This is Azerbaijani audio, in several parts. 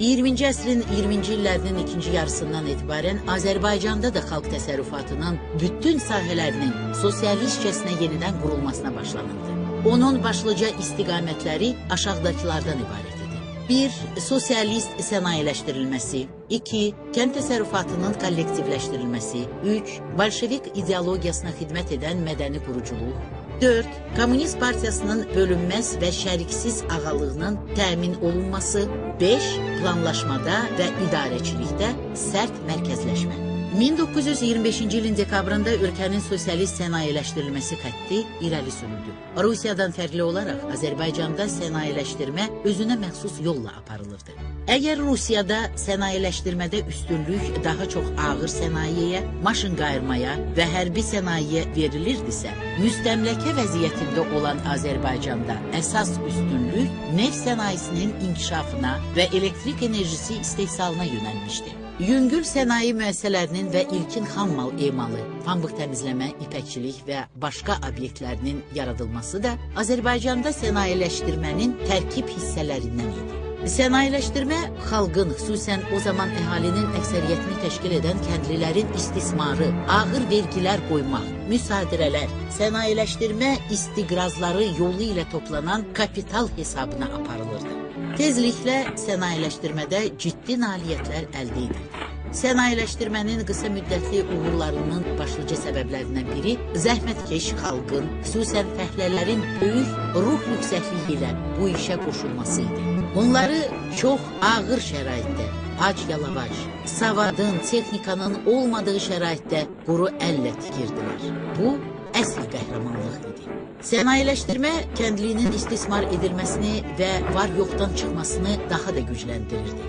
20-ci əsrin 20-ci illərinin ikinci yarısından etibarən Azərbaycanda da xalq təsərrüfatının bütün sahələrinin sosialistcəsinə yenidən qurulmasına başlanıldı. Onun başlıca istiqamətləri aşağıdakılardan ibarət idi. 1. Sosialist sənayeləşdirilməsi. 2. Kənd təsərrüfatının kollektivləşdirilməsi. 3. Bolşevik ideologiyasına xidmət edən mədəni quruculuq. 4. Komünist Partiyasının bölünməz və şəriksiz ağalığının təmin olunması. 5. Planlaşmada və idarəçilikdə sərt mərkəzləşmə. 1925-ci ilin dekabrında ölkənin sosialist sənayeləşdirilməsi xətti irəli sürüldü. Rusiyadan fərqli olaraq Azərbaycanda sənayeləşdirmə özünə məxsus yolla aparılırdı. Əgər Rusiyada sənayeləşdirmədə üstünlük daha çox ağır sənayeyə, maşın qayırmaya və hərbi sənayeyə verilirdisə, müstəmləkə vəziyyətində olan Azərbaycanda əsas üstünlük neft sənayesinin inkişafına və elektrik enerjisi istehsalına yönəlmişdi. Yüngül sənaye müəssisələrinin və ilkin xammal emalı, pambıq təmizləmə, ipəkçilik və başqa obyektlərinin yaradılması da Azərbaycanda sənayeləşdirmənin tərkib hissələrindən idi. Sənayeləşdirmə xalqın, xüsusən o zaman əhalinin əksəriyyətini təşkil edən kəndlilərin istismarı, ağır vergilər qoymaq, müsadirələr, sənayeləşdirmə istiqrazları yolu ilə toplanan kapital hesabına aparılırdı. Tezliklə sənayeləşdirmədə ciddi nailiyyətlər əldə edildi. Sənayeləşdirmənin qısa müddətli uğurlarının başlıca səbəblərindən biri zəhmətkeş xalqın, xüsusən fəhlələrin böyük ruh yüksəkliyi ilə bu işə qoşulması idi. Onları çox ağır şəraitdə, ac-yalavac, savadın, texnikanın olmadığı şəraitdə quru əllə tikirdilər. Bu, əsl qəhrəmanlıq idi. Sənayeləşdirmə kəndlinin istismar edilməsini və var-yoxdan çıxmasını daha da gücləndirirdi.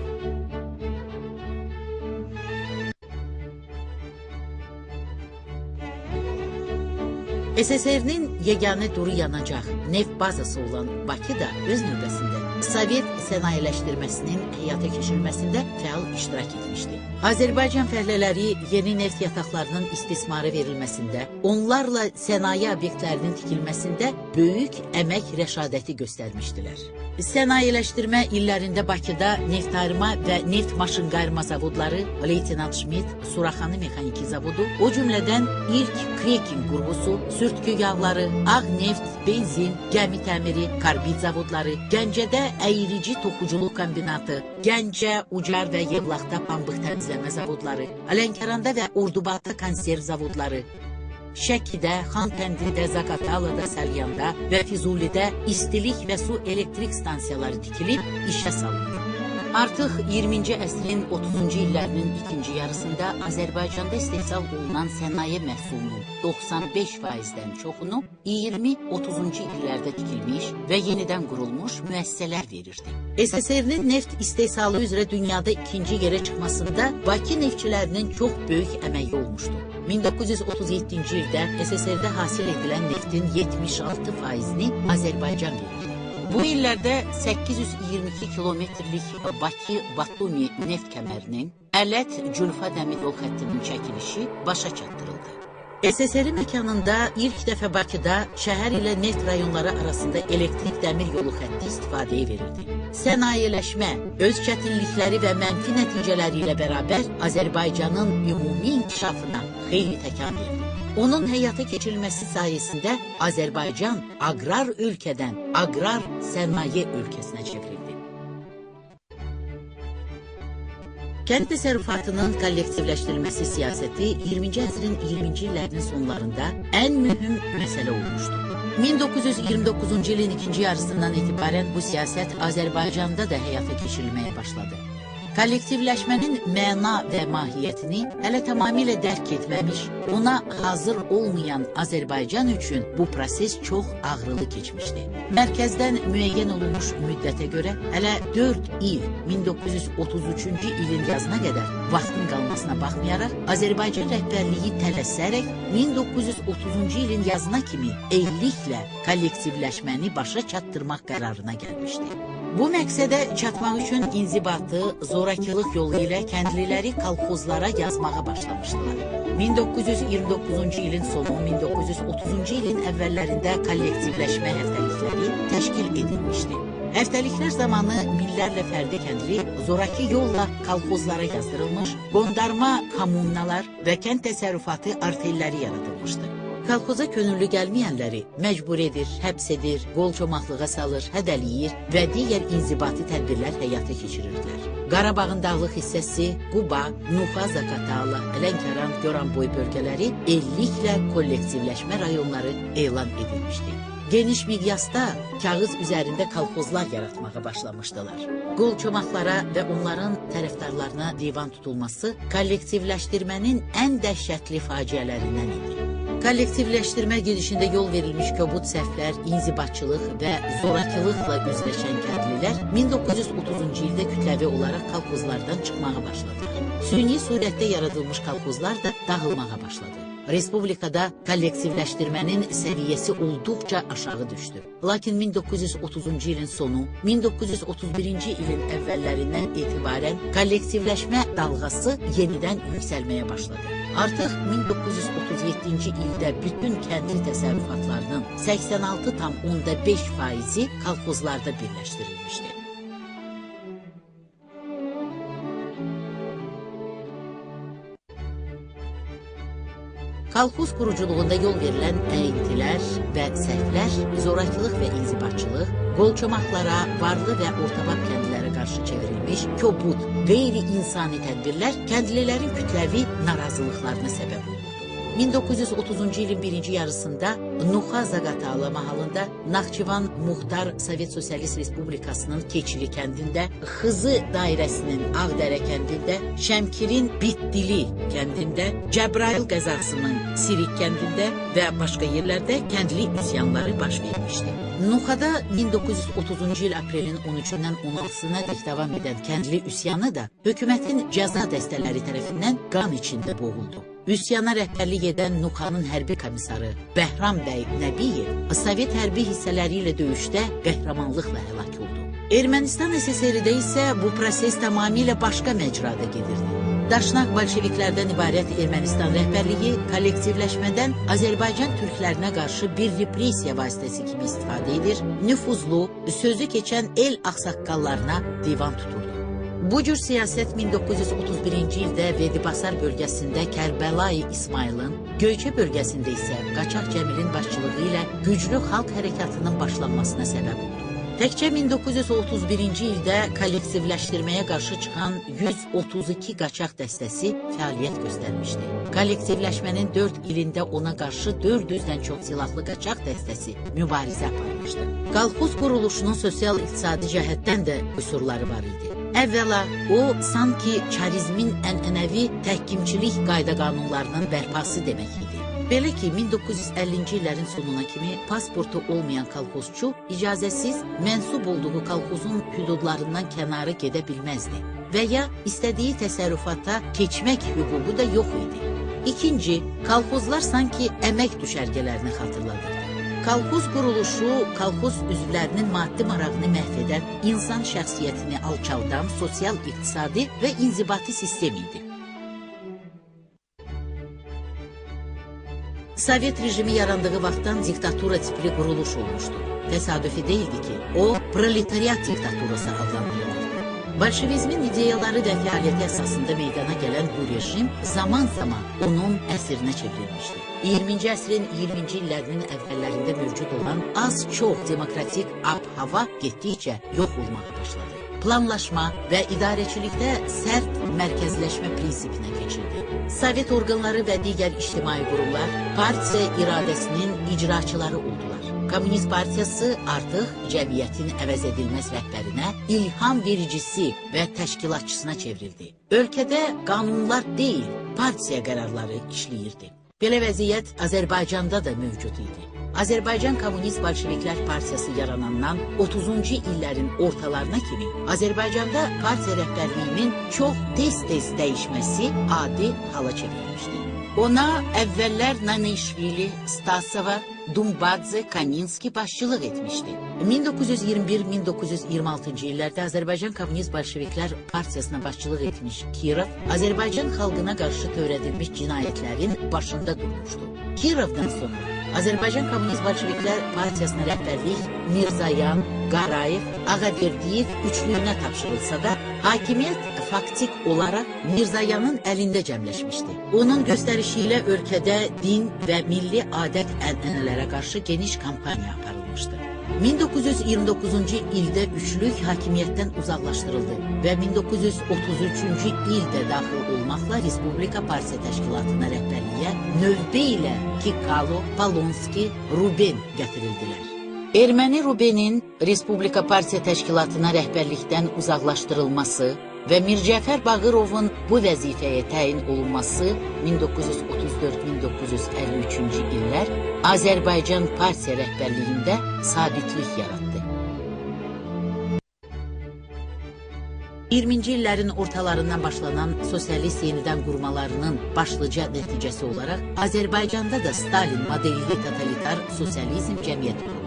SSR-nin yeganə duru yanacaq neft bazası olan Bakı da öz növbəsində Sovet sənayeləşdirməsinin həyata keçirilməsində fəal iştirak etmişdi. Azərbaycan fəhlələri yeni neft yataqlarının istismara verilməsində, onlarla sənaye obyektlərinin tikilməsində böyük əmək rəşadəti göstərmişdilər. Sənayeləşdirmə illərində Bakıda neftarıma və neft maşın qayırma zavodları, Leytenant Schmidt, Suraxanı Mexaniki zavodu, o cümlədən ilk kreking qurğusu, sürtkü yağları, ağ neft, benzin, gəmi təmiri, karbid zavodları, Gəncədə əyirici toxuculuq kombinatı, Gəncə, Ucar və Yevlaxda pambıq təmizləmə zavodları, Lənkəranda və Ordubadda konserv zavodları, Şəkidə, Xankəndində, Zaqatalada, Salyanda və Füzulidə istilik və su elektrik stansiyaları tikilib işə salındı. Artıq 20-ci əsrin 30-cu illərinin ikinci yarısında Azərbaycanda istehsal olunan sənaye məhsulunun 95%-dən çoxunu 20-30-cu illərdə tikilmiş və yenidən qurulmuş müəssisələr verirdi. SSR-nin neft istehsalı üzrə dünyada ikinci yerə çıxmasında Bakı neftçilərinin çox böyük əməyi olmuşdu. 1937-ci ildə SSR-də hasil edilən neftin 76%-ni Azərbaycan verirdi. Bu illərdə 822 kilometrlik Bakı-Batumi neft kəmərinin Ələt-Cülfa dəmir yol xəttinin çəkilişi başa çatdırıldı. SSR məkanında ilk dəfə Bakıda şəhər ilə neft rayonları arasında elektrik dəmir yolu xətti istifadəyə verildi. Sənayeləşmə öz çətinlikləri və mənfi nəticələri ilə bərabər Azərbaycanın ümumi inkişafına xeyli təkan verdi. Onun həyata keçirilməsi sayəsində Azərbaycan aqrar ölkədən aqrar sənaye ölkəsinə çevrildi. Kənd təsərrüfatının kollektivləşdirilməsi siyasəti 20-ci əsrin 20-ci illərinin sonlarında ən mühüm məsələ olmuşdu. 1929-cu ilin ikinci yarısından etibarən bu siyasət Azərbaycanda da həyata keçirilməyə başladı. Kollektivləşmənin məna və mahiyyətini hələ tamamilə dərk etməmiş, ona hazır olmayan Azərbaycan üçün bu proses çox ağrılı keçmişdi. Mərkəzdən müəyyən olunmuş müddətə görə hələ 4 il 1933-cü ilin yazına qədər vaxtın qalmasına baxmayaraq, Azərbaycan rəhbərliyi tələsərək 1930-cu ilin yazına kimi elliklə kollektivləşməni başa çatdırmaq qərarına gəlmişdi. Bu məqsədə çatmaq üçün inzibatı, zorakılıq yolu ilə kəndliləri kolxozlara yazmağa başlamışdılar. 1929-cu ilin sonu, 1930-cu ilin əvvəllərində kollektivləşmə həftəlikləri təşkil edilmişdi. Həftəliklər zamanı minlərlə fərdi kəndli zoraki yolla kolxozlara yazdırılmış, qondarma kommunalar və kənd təsərrüfatı artelləri yaradılmışdı. Kolxoza könüllü gəlməyənləri məcbur edir, həbs edir, qol çomaqlığa salır, hədəliyir və digər inzibati tədbirlər həyata keçirirdilər. Qarabağın dağlıq hissəsi, Quba, Nuxa, Zaqatala, Lənkəran, Goranboy bölgələri elliklə kollektivləşmə rayonları elan edilmişdi. Geniş miqyasda kağız üzərində kolxozlar yaratmağa başlamışdılar. Qol çomaqlara və onların tərəfdarlarına divan tutulması kollektivləşdirmənin ən dəhşətli faciələrindən idi. Kollektivləşdirmə gedişində yol verilmiş kobud səhvlər, inzibatçılıq və zorakılıqla üzləşən kəndlilər 1930-cu ildə kütləvi olaraq kolxozlardan çıxmağa başladılar. Süni surətdə yaradılmış kolxozlar da dağılmağa başladı. Respublikada kollektivləşdirmənin səviyyəsi olduqca aşağı düşdü. Lakin 1930-cu ilin sonu, 1931-ci ilin əvvəllərindən etibarən kollektivləşmə dalğası yenidən yüksəlməyə başladı. Artıq 1937-ci ildə bütün kəndli təsərrüfatlarının 86,5%-i kolxozlarda birləşdirilmişdi. Kolxoz quruculuğunda yol verilən əyintilər və səhvlər, zorakılıq və inzibatçılıq, qolçomaqlara, varlı və ortabab kəndlilərə qarşı çevrilmiş kobud, qeyri-insani tədbirlər kəndlilərin kütləvi narazılıqlarına səbəb olurdu. 1930-cu ilin birinci yarısında Nuxa Zaqatala mahalında, Naxçıvan Muxtar Sovet Sosialist Respublikasının Keçili kəndində, Xızı dairəsinin Ağdərə kəndində, Şəmkirin Bitdili kəndində, Cəbrayıl qəzasının Sirik kəndində və başqa yerlərdə kəndli üsyanları baş vermişdi. Nuxada 1930-cu il aprelin 13-dən 16-sına dək davam edən kəndli üsyanı da hökumətin cəza dəstələri tərəfindən qan içində boğuldu. Üsyana rəhbərlik edən Nuxanın hərbi komissarı Bəhram bəy Nəbiyev Sovet hərbi hissələri ilə döyüşdə qəhrəmanlıqla həlak oldu. Ermənistan SSR-də isə bu proses tamamilə başqa məcrada gedirdi. Daşnaq bolşeviklərdən ibarət Ermənistan rəhbərliyi kollektivləşmədən Azərbaycan türklərinə qarşı bir repressiya vasitəsi kimi istifadə edir, nüfuzlu, sözü keçən el ağsaqqallarına divan tuturdu. Bu cür siyasət 1931-ci ildə Vedibasar bölgəsində Kərbəlayı İsmailin, Göyçə bölgəsində isə Qaçaq Cəmilin başçılığı ilə güclü xalq hərəkatının başlanmasına səbəb oldu. Təkcə 1931-ci ildə kollektivləşdirməyə qarşı çıxan 132 qaçaq dəstəsi fəaliyyət göstərmişdi. Kollektivləşmənin 4 ilində ona qarşı 400-dən çox silahlı qaçaq dəstəsi mübarizə aparmışdı. Kolxoz quruluşunun sosial-iqtisadi cəhətdən də qüsurları var idi. Əvvəla, o, sanki çarizmin ənənəvi təhkimçilik qayda-qanunlarının bərpası demək idi. Belə ki, 1950-ci illərin sonuna kimi pasportu olmayan kolxozçu icazəsiz mənsub olduğu kolxozun hüdudlarından kənarı gedə bilməzdi və ya istədiyi təsərrüfata keçmək hüququ da yox idi. İkinci, kolxozlar sanki əmək düşərgələrini xatırladırdı. Kolxoz quruluşu, kolxoz üzvlərinin maddi marağını məhv edən, insan şəxsiyyətini alçaldan sosial-iqtisadi və inzibati sistem idi. Sovet rejimi yarandığı vaxtdan diktatura tipli quruluş olmuşdu. Təsadüfi deyildi ki, o, proletariat diktaturası adlandırılır. Bolşevizmin ideyaları və fəaliyyəti əsasında meydana gələn bu rejim zaman-zaman onun əsrinə çevrilmişdi. 20-ci əsrin 20-ci illərinin əvvəllərində mövcud olan az-çox demokratik ab-hava getdikcə yox olmağa başladı. Planlaşma və idarəçilikdə sərt mərkəzləşmə prinsipinə keçildi. Sovet orqanları və digər ictimai qurumlar partiya iradəsinin icraçıları oldular. Komünist Partiyası artıq cəmiyyətin əvəz edilməz rəhbərinə, ilham vericisi və təşkilatçısına çevrildi. Ölkədə qanunlar deyil, partiya qərarları işləyirdi. Belə vəziyyət Azərbaycanda da mövcud idi. Azərbaycan Kommunist Bolşeviklər Partiyası yaranandan 30-cu illərin ortalarına kimi Azərbaycanda partiya rəhbərliyinin çox tez-tez dəyişməsi adi hala çevrilmişdi. Ona əvvəllər Nanişvili, Stasova, Dumbadze, Kaminski başçılıq etmişdi. 1921-1926-cı illərdə Azərbaycan Kommunist Bolşeviklər Partiyasına başçılıq etmiş Kirov, Azərbaycan xalqına qarşı törədilmiş cinayətlərin başında durmuşdu. Kirovdan sonra Azərbaycan Kommunist Bolşeviklər Partiyasına rəhbərlik Mirzayan, Qarayev, Ağaverdiyev üçlüyünə tapşırılsa da, hakimiyyət faktik olaraq Mirzayanın əlində cəmləşmişdi. Onun göstərişi ilə ölkədə din və milli adət-ənənələrə qarşı geniş kampaniya aparılmışdı. 1929-cu ildə üçlük hakimiyyətdən uzaqlaşdırıldı və 1933-cü ildə daxil olmaqla Respublika Partiya Təşkilatına rəhbərliyə növbə ilə Kikalo, Polonski, Ruben gətirildilər. Erməni Rubenin Respublika Partiya Təşkilatına rəhbərlikdən uzaqlaşdırılması və Mircəfər Bağırovun bu vəzifəyə təyin olunması 1934-1953-cü illər Azərbaycan Partiya rəhbərliyində sabitlik yaratdı. 20-ci illərin ortalarından başlanan sosialist yenidən qurmalarının başlıca nəticəsi olaraq Azərbaycanda da Stalin modelli totalitar sosializm cəmiyyəti quruldu.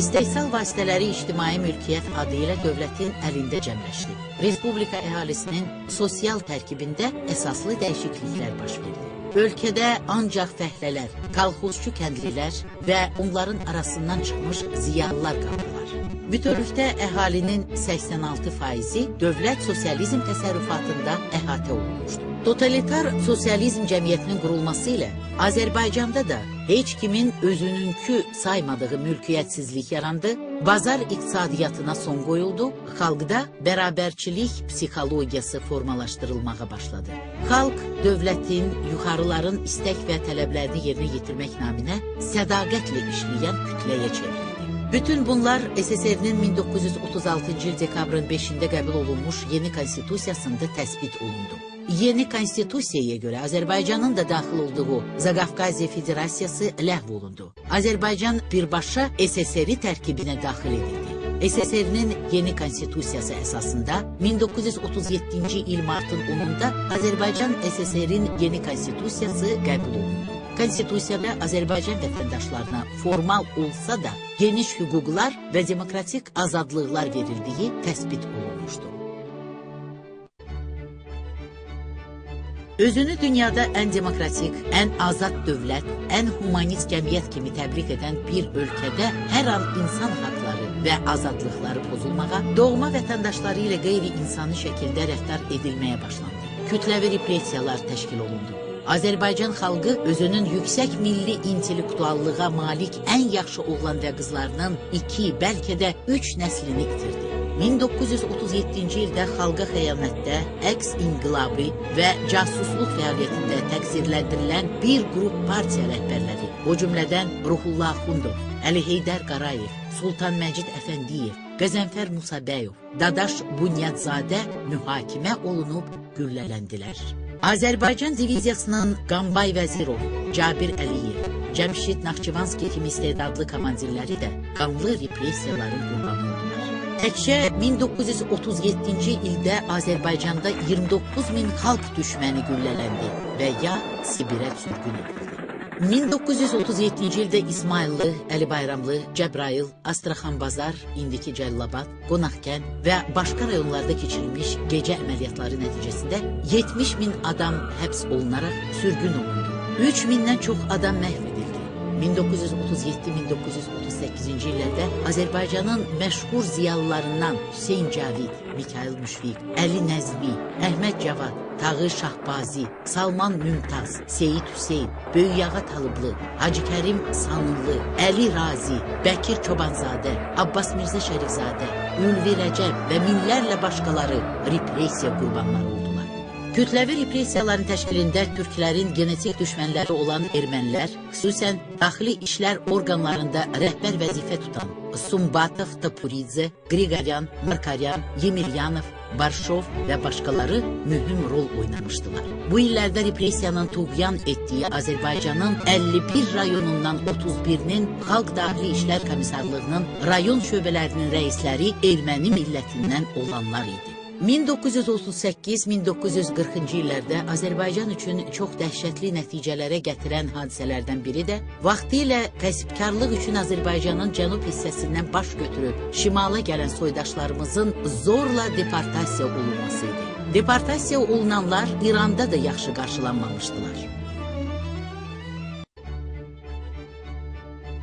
İstehsal vasitələri ictimai mülkiyyət adı ilə dövlətin əlində cəmləşdi. Respublika əhalisinin sosial tərkibində əsaslı dəyişikliklər baş verdi. Ölkədə ancaq fəhlələr, kolxozçu kəndlilər və onların arasından çıxmış ziyalılar qaldılar. Bütövlükdə əhalinin 86%-i dövlət sosializm təsərrüfatında əhatə olunmuşdu. Totalitar sosializm cəmiyyətinin qurulması ilə Azərbaycanda da heç kimin özününkü saymadığı mülkiyyətsizlik yarandı, bazar iqtisadiyyatına son qoyuldu, xalqda bərabərçilik psixologiyası formalaşdırılmağa başladı. Xalq, dövlətin, yuxarıların istək və tələblərini yerinə yetirmək naminə sədaqətlə işləyən kütləyə çevrildi. Bütün bunlar SSR-nin 1936-cı il dekabrın 5-də qəbul olunmuş yeni konstitusiyasında təsbit olundu. Yeni konstitusiyaya görə Azərbaycanın da daxil olduğu Zaqafqaziya Federasiyası ləğv olundu. Azərbaycan birbaşa SSR-i tərkibinə daxil edildi. SSR-nin yeni konstitusiyası əsasında 1937-ci il martın 10-da Azərbaycan SSR-in yeni konstitusiyası qəbul olundu. Konstitusiyada Azərbaycan vətəndaşlarına formal olsa da geniş hüquqlar və demokratik azadlıqlar verildiyi təsbit olunmuşdu. Özünü dünyada ən demokratik, ən azad dövlət, ən humanist cəmiyyət kimi təbliğ edən bir ölkədə hər an insan haqları və azadlıqları pozulmağa, doğma vətəndaşları ilə qeyri-insani şəkildə rəftar edilməyə başlandı. Kütləvi repressiyalar təşkil olundu. Azərbaycan xalqı özünün yüksək milli intellektuallığa malik ən yaxşı oğlan və qızlarının 2, bəlkə də 3 nəslini itirdi. 1937-ci ildə xalqa xəyanətdə, əks-inqilabi və casusluq fəaliyyətində təqsirləndirilən bir qrup partiya rəhbərləri, o cümlədən Ruhullah Axundov, Əli Heydər Qarayev, Sultan Məcid Əfəndiyev, Qəzənfər Musabəyov, Dadaş Bunyadzadə mühakimə olunub güllələndilər. Azərbaycan diviziyasının Qambay Vəzirov, Cabir Əliyev, Cəmşid Naxçıvanski kimi istedadlı komandirləri də qanlı repressiyaların qurbanı oldular. Təkcə 1937-ci ildə Azərbaycanda 29 min xalq düşməni güllələndi və ya Sibirə sürgün edildi. 1937-ci ildə İsmayıllı, Əli Bayramlı, Cəbrayıl, Astraxanbazar, indiki Cəllabad, Qonaqkən və başqa rayonlarda keçirilmiş gecə əməliyyatları nəticəsində 70 min adam həbs olunaraq sürgün olundu. 3 mindən çox adam məhv edildi. 1937-1938-ci illərdə Azərbaycanın məşhur ziyalılarından Hüseyn Cavid, Mikayıl Müşfiq, Əli Nəzmi, Əhməd Cavad, Tağı Şahbazi, Salman Mümtaz, Seyid Hüseyn, Böyüyağa Talıblı, Hacı Kərim Sanıllı, Əli Razi, Bəkir Çobanzadə, Abbas Mirzə Şərifzadə, Ülvi Rəcəb və minlərlə başqaları repressiya qurbanları oldular. Kütləvi repressiyaların təşkilində türklərin genetik düşmənləri olan ermənilər, xüsusən daxili işlər orqanlarında rəhbər vəzifə tutan Sumbatov, Tapuridze, Qriqoryan, Markaryan, Yemiryanov, Barşov və başqaları mühüm rol oynamışdılar. Bu illərdə repressiyanın tuğyan etdiyi Azərbaycanın 51 rayonundan 31-nin Xalq Daxili İşlər Komissarlığının rayon şöbələrinin rəisləri erməni millətindən olanlar idi. 1938-1940-cı illərdə Azərbaycan üçün çox dəhşətli nəticələrə gətirən hadisələrdən biri də vaxtilə kəsibkarlıq üçün Azərbaycanın cənub hissəsindən baş götürüb şimala gələn soydaşlarımızın zorla deportasiya olunması idi. Deportasiya olunanlar İranda da yaxşı qarşılanmamışdılar.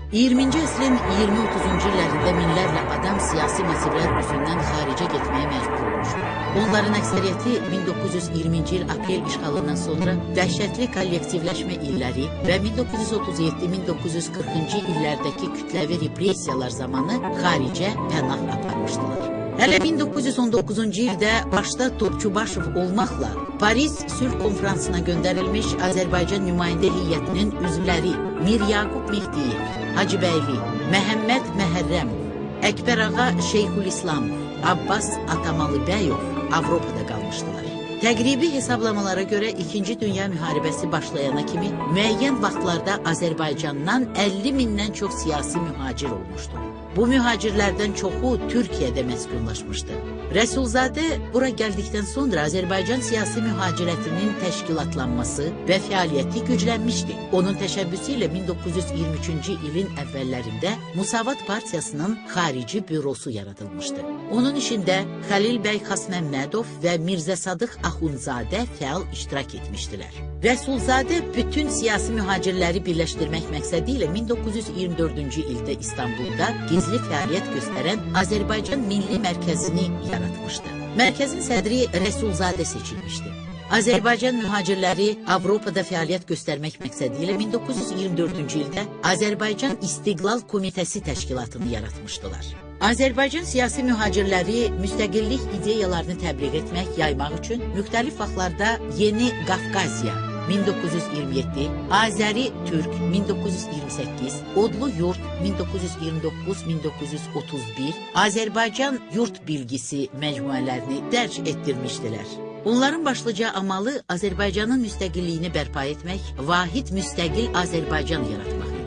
20-ci əsrin 20-30-cu illərində minlərlə adam siyasi motivlər üzündən xaricə getməyə məcbur olmuşdu. Onların əksəriyyəti 1920-ci il aprel işğalından sonra dəhşətli kollektivləşmə illəri və 1937-1940-cı illərdəki kütləvi repressiyalar zamanı xaricə pənah aparmışdılar. Hələ 1919-cu ildə başda Topçubaşov olmaqla Paris Sülh Konfransına göndərilmiş Azərbaycan nümayəndə heyətinin üzvləri Mir Yaqub Mehdiyev, Hacıbəyli, Məhəmməd Məhərrəmov, Əkbərağa Şeyxülislamov, Abbas Atamalıbəyov Avropada qalmışdılar. Təqribi hesablamalara görə 2-ci Dünya müharibəsi başlayana kimi müəyyən vaxtlarda Azərbaycandan 50 mindən çox siyasi mühacir olmuşdu. Bu mühacirlərdən çoxu Türkiyədə məskunlaşmışdı. Rəsulzadə bura gəldikdən sonra Azərbaycan siyasi mühacirətinin təşkilatlanması və fəaliyyəti güclənmişdi. Onun təşəbbüsü ilə 1923-cü ilin əvvəllərində Musavat Partiyasının xarici bürosu yaradılmışdı. Onun işində Xəlil bəy Xasməmmədov və Mirzə Sadıq Axundzadə fəal iştirak etmişdilər. Rəsulzadə bütün siyasi mühacirləri birləşdirmək məqsədi ilə 1924-cü ildə İstanbulda gizli fəaliyyət göstərən Azərbaycan Milli Mərkəzini yaratmışdı. Mərkəzin sədri Rəsulzadə seçilmişdi. Azərbaycan mühacirləri Avropada fəaliyyət göstərmək məqsədi ilə 1924-cü ildə Azərbaycan İstiqlal Komitəsi təşkilatını yaratmışdılar. Azərbaycan siyasi mühacirləri müstəqillik ideyalarını təbliğ etmək, yaymaq üçün müxtəlif vaxtlarda Yeni Qafqaziya 1927, Azəri Türk 1928, Odlu Yurt 1929-1931, Azərbaycan Yurt Bilgisi məcmuələrini dərc etdirmişdilər. Onların başlıca amalı Azərbaycanın müstəqilliyini bərpa etmək, vahid müstəqil Azərbaycan yaratmaq idi.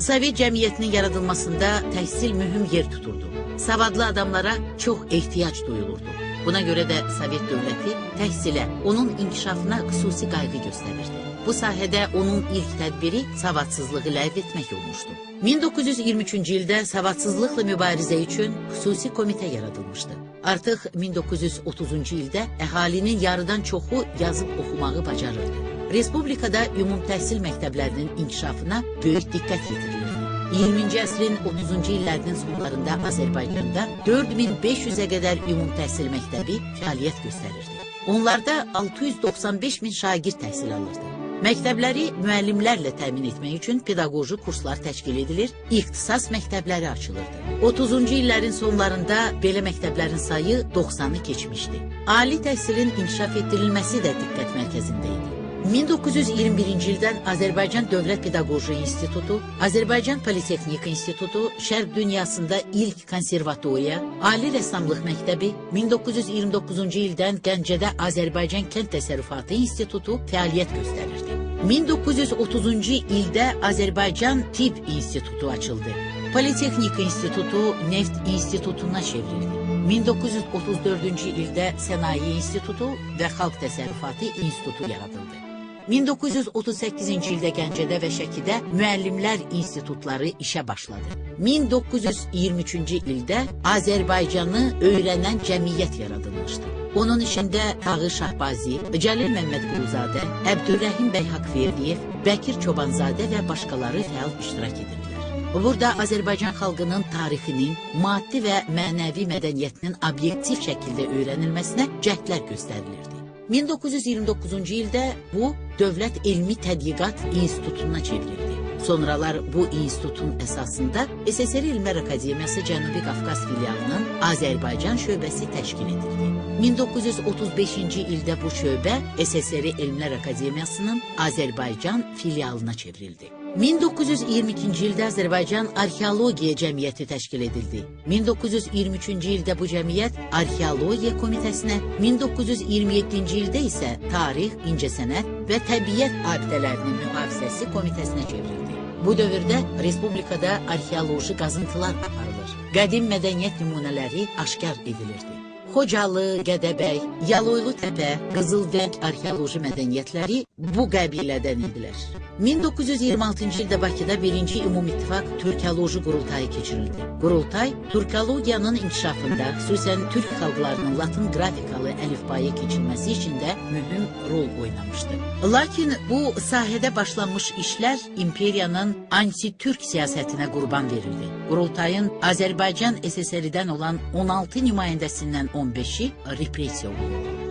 Sovet cəmiyyətinin yaradılmasında təhsil mühüm yer tuturdu. Savadlı adamlara çox ehtiyac duyulurdu. Buna görə də Sovet dövləti təhsilə, onun inkişafına xüsusi qayğı göstərirdi. Bu sahədə onun ilk tədbiri savadsızlığı ləğv etmək olmuşdu. 1923-cü ildə savadsızlıqla mübarizə üçün xüsusi komitə yaradılmışdı. Artıq 1930-cu ildə əhalinin yarıdan çoxu yazıb oxumağı bacarırdı. Respublikada ümumtəhsil məktəblərinin inkişafına böyük diqqət yetirilirdi. 20-ci əsrin 30-cu illərinin sonlarında Azərbaycanda 4500-ə qədər ümumtəhsil məktəbi fəaliyyət göstərirdi. Onlarda 695 min şagird təhsil alırdı. Məktəbləri müəllimlərlə təmin etmək üçün pedaqoji kurslar təşkil edilir, ixtisas məktəbləri açılırdı. 30-cu illərin sonlarında belə məktəblərin sayı 90-ı keçmişdi. Ali təhsilin inkişaf etdirilməsi də diqqət mərkəzində idi. 1921-ci ildən Azərbaycan Dövlət Pedaqoji İnstitutu, Azərbaycan Politexnika İnstitutu, Şərq dünyasında ilk konservatoriya, Ali Rəssamlıq Məktəbi, 1929-cu ildən Gəncədə Azərbaycan Kənd Təsərrüfatı İnstitutu fəaliyyət göstərirdi. 1930-cu ildə Azərbaycan Tibb İnstitutu açıldı. Politexnika İnstitutu Neft İnstitutuna çevrildi. 1934-cü ildə Sənaye İnstitutu və Xalq Təsərrüfatı İnstitutu yaradıldı. 1938-ci ildə Gəncədə və Şəkidə müəllimlər institutları işə başladı. 1923-cü ildə Azərbaycanı öyrənən cəmiyyət yaradılmışdı. Onun içində Tağı Şahbazi, Cəlil Məmmədquluzadə, Əbdülrəhim bəy Haqverdiyev, Bəkir Çobanzadə və başqaları fəal iştirak edirdilər. Burada Azərbaycan xalqının tarixinin, maddi və mənəvi mədəniyyətinin obyektiv şəkildə öyrənilməsinə cəhdlər göstərilirdi. 1929-cu ildə bu Dövlət Elmi Tədqiqat İnstitutuna çevrildi. Sonralar bu institutun əsasında SSR Elmlər Akademiyası Cənubi Qafqaz filialının Azərbaycan şöbəsi təşkil edildi. 1935-ci ildə bu şöbə SSR Elmlər Akademiyasının Azərbaycan filialına çevrildi. 1922-ci ildə Azərbaycan Arxeologiya Cəmiyyəti təşkil edildi. 1923-cü ildə bu cəmiyyət Arxeologiya Komitəsinə, 1927-ci ildə isə Tarix, İncəsənət və Təbiət Abidələrinin Mühafizəsi Komitəsinə çevrildi. Bu dövrdə Respublikada arxeoloji qazıntılar aparılır. Qədim mədəniyyət nümunələri aşkar edilirdi. Xocalı, Gədəbəy, Yaloylu Təpə, Qızılvəng arxeoloji mədəniyyətləri bu qəbilədən idilər. 1926-cı ildə Bakıda 1-ci Ümumİttifaq Türkoloji Qurultayı keçirildi. Qurultay, türkologiyanın inkişafında, xüsusən türk xalqlarının latin qrafikalı əlifbaya keçilməsi üçün də mühüm rol oynamışdı. Lakin bu sahədə başlanmış işlər imperiyanın anti-türk siyasətinə qurban verildi. Qurultayın Azərbaycan SSR-dən olan 16 nümayəndəsindən 15-i repressiya olundu.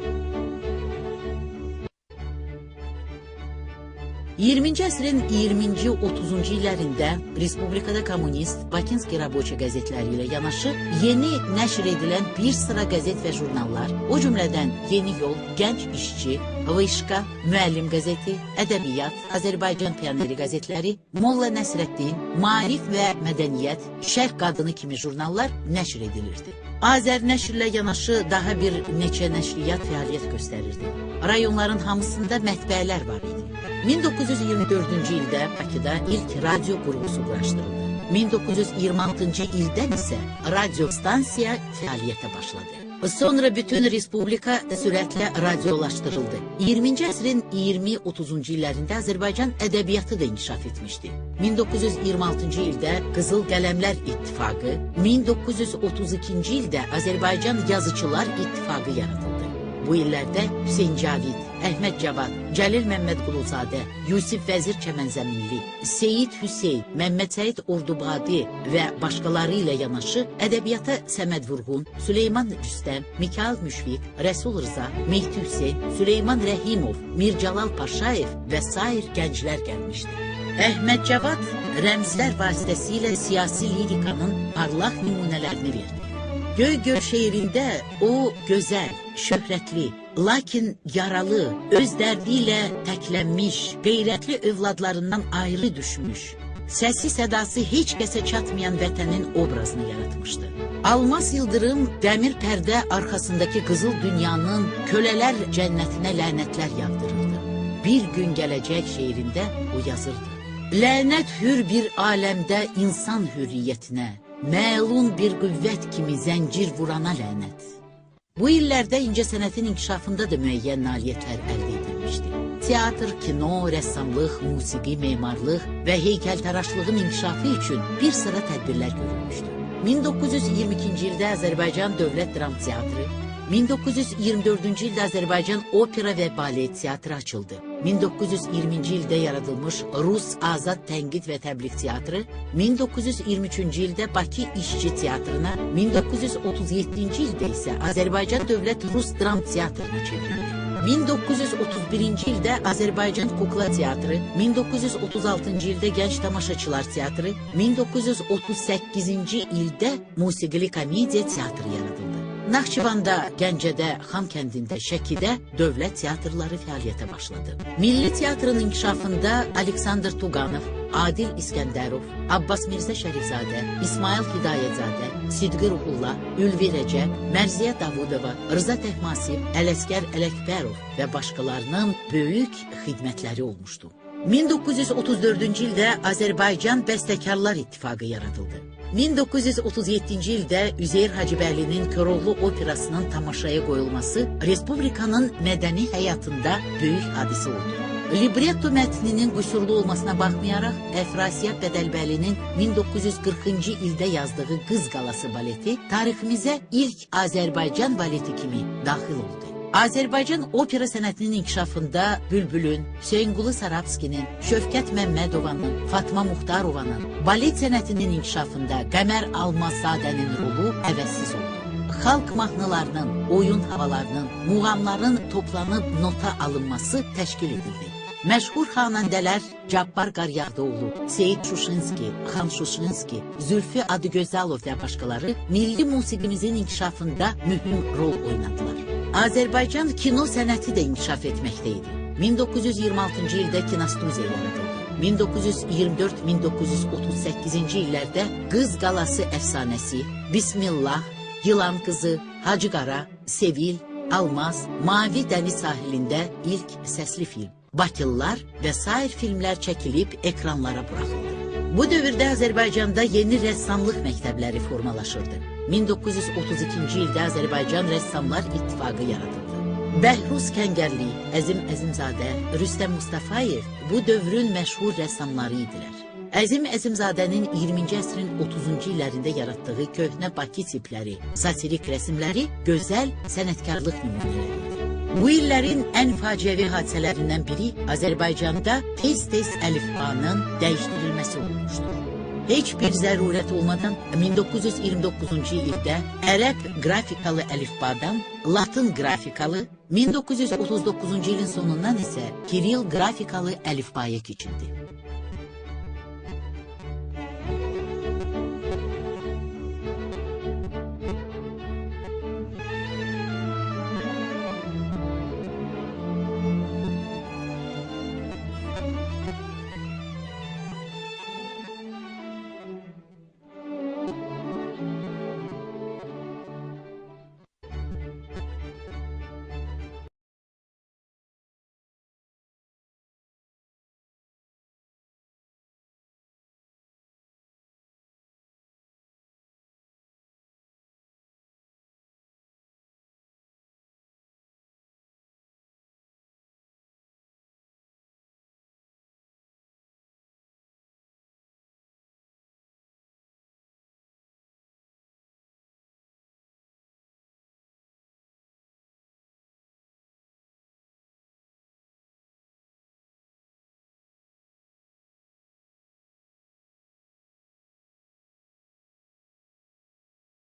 20-ci əsrin 20-ci 30-cu illərində Respublikada Kommunist, Bakinski Raboçi qəzetləri ilə yanaşı yeni nəşr edilən bir sıra qəzet və jurnallar, o cümlədən Yeni Yol, Gənc İşçi, Vışqa, Müəllim qəzeti, Ədəbiyyat, Azərbaycan Pioneri qəzetləri, Molla Nəsrəddin, Maarif və Mədəniyyət, Şərq Qadını kimi jurnallar nəşr edilirdi. Azər nəşrlə yanaşı daha bir neçə nəşriyyat fəaliyyət göstərirdi. Rayonların hamısında mətbəələr var idi. 1924-cü ildə Bakıda ilk radyo qurğusu quraşdırıldı. 1926-cı ildən isə radyo stansiya fəaliyyətə başladı. Sonra bütün respublika sürətlə radiolaşdırıldı. 20-ci əsrin 20-30-cu illərində Azərbaycan ədəbiyyatı da inkişaf etmişdi. 1926-cı ildə Qızıl Qələmlər İttifaqı, 1932-ci ildə Azərbaycan Yazıçılar İttifaqı yaradıldı. Bu illərdə Hüseyn Cavid, Əhməd Cavad, Cəlil Məmmədquluzadə, Yusif Vəzir Çəmənzəminli, Seyid Hüseyn, Məmməd Səid Ordubadi və başqaları ilə yanaşı ədəbiyyata Səməd Vurğun, Süleyman Rüstəm, Mikail Müşfiq, Rəsul Rza, Mehdi Hüseyn, Süleyman Rəhimov, Mircəlal Paşayev və sair gənclər gəlmişdi. Əhməd Cavad rəmzlər vasitəsilə siyasi lirikanın parlaq nümunələrini verdi. Göygöl şeirində o gözəl, şöhrətli, lakin yaralı, öz dərdi ilə təklənmiş, qeyrətli övladlarından ayrı düşmüş, səsi sədası heç kəsə çatmayan vətənin obrazını yaratmışdı. Almas Yıldırım dəmir pərdə arxasındakı qızıl dünyanın kölələr cənnətinə lənətlər yağdırırdı. Bir gün gələcək şeirində o yazırdı. Lənət hür bir aləmdə insan hürriyyətinə, məlun bir qüvvət kimi zəncir vurana lənət. Bu illərdə incəsənətin inkişafında da müəyyən nailiyyətlər əldə edilmişdi. Teatr, kino, rəssamlıq, musiqi, memarlıq və heykəltaraşlığın inkişafı üçün bir sıra tədbirlər görülmüşdü. 1922-ci ildə Azərbaycan Dövlət Dram Teatrı, 1924-cü ildə Azərbaycan Opera və Balet Teatrı açıldı. 1920-ci ildə yaradılmış Rus Azad Tənqid və Təbliğ Teatrı, 1923-cü ildə Bakı İşçi Teatrına, 1937-ci ildə isə Azərbaycan Dövlət Rus Dram Teatrına çevrilir. 1931-ci ildə Azərbaycan Kukla Teatrı, 1936-cı ildə Gənc Tamaşaçılar Teatrı, 1938-ci ildə Musiqili Komediya Teatrı yaradıldı. Naxçıvanda, Gəncədə, Xankəndində, Şəkidə dövlət teatrları fəaliyyətə başladı. Milli teatrın inkişafında Aleksandr Tuğanov, Adil İskəndərov, Abbas Mirzə Şərifzadə, İsmail Hidayətzadə, Sidqi Ruhullah, Ülvi Rəcəb, Mərziyə Davudova, Rıza Təhmasib, Ələsgər Ələkbərov və başqalarının böyük xidmətləri olmuşdu. 1934-cü ildə Azərbaycan Bəstəkarlar İttifaqı yaradıldı. 1937-ci ildə Üzeyir Hacıbəylinin Koroğlu Operasının tamaşaya qoyulması Respublikanın mədəni həyatında böyük hadisə oldu. Libretto mətninin qüsurlu olmasına baxmayaraq, Əfrasiyab Bədəlbəlinin 1940-cı ildə yazdığı Qız Qalası baleti tariximizə ilk Azərbaycan baleti kimi daxil oldu. Azərbaycan opera sənətinin inkişafında Bülbülün, Hüseynqulu Sarabskinin, Şövkət Məmmədovanın, Fatma Muxtarovanın, balet sənətinin inkişafında Qəmər Almazadənin rolu əvəzsiz oldu. Xalq mahnılarının, oyun havalarının, muğamların toplanıb nota alınması təşkil edildi. Məşhur xanəndələr Cabbar Qaryağdıoğlu, Seyid Şuşinski, Xan Şuşinski, Zülfü Adıgözalov və başqaları milli musiqimizin inkişafında mühüm rol oynadılar. Azərbaycan kino sənəti də inkişaf etməkdə idi. 1926-cı ildə kinostudiya yaradıldı. 1924-1938-ci illərdə Qız Qalası əfsanəsi, Bismillah, Yılan Qızı, Hacı Qara, Sevil, Almaz, Mavi Dəniz sahilində ilk səsli film, Bakılılar və sair filmlər çəkilib ekranlara buraxıldı. Bu dövrdə Azərbaycanda yeni rəssamlıq məktəbləri formalaşırdı. 1932-ci ildə Azərbaycan Rəssamlar İttifaqı yaradıldı. Bəhruz Kəngərli, Əzim Əzimzadə, Rüstəm Mustafayev bu dövrün məşhur rəssamları idilər. Əzim Əzimzadənin 20-ci əsrin 30-cu illərində yaratdığı köhnə Bakı tipləri, satirik rəsmləri gözəl sənətkarlıq nümunələridir. Bu illərin ən faciəvi hadisələrindən biri Azərbaycanda tez-tez əlifbanın dəyişdirilməsi olmuşdur. Heç bir zərurət olmadan 1929-cu ildə ərəb qrafikalı əlifbadan Latın qrafikalı, 1939-cu ilin sonundan isə Kiril qrafikalı əlifbaya keçildi.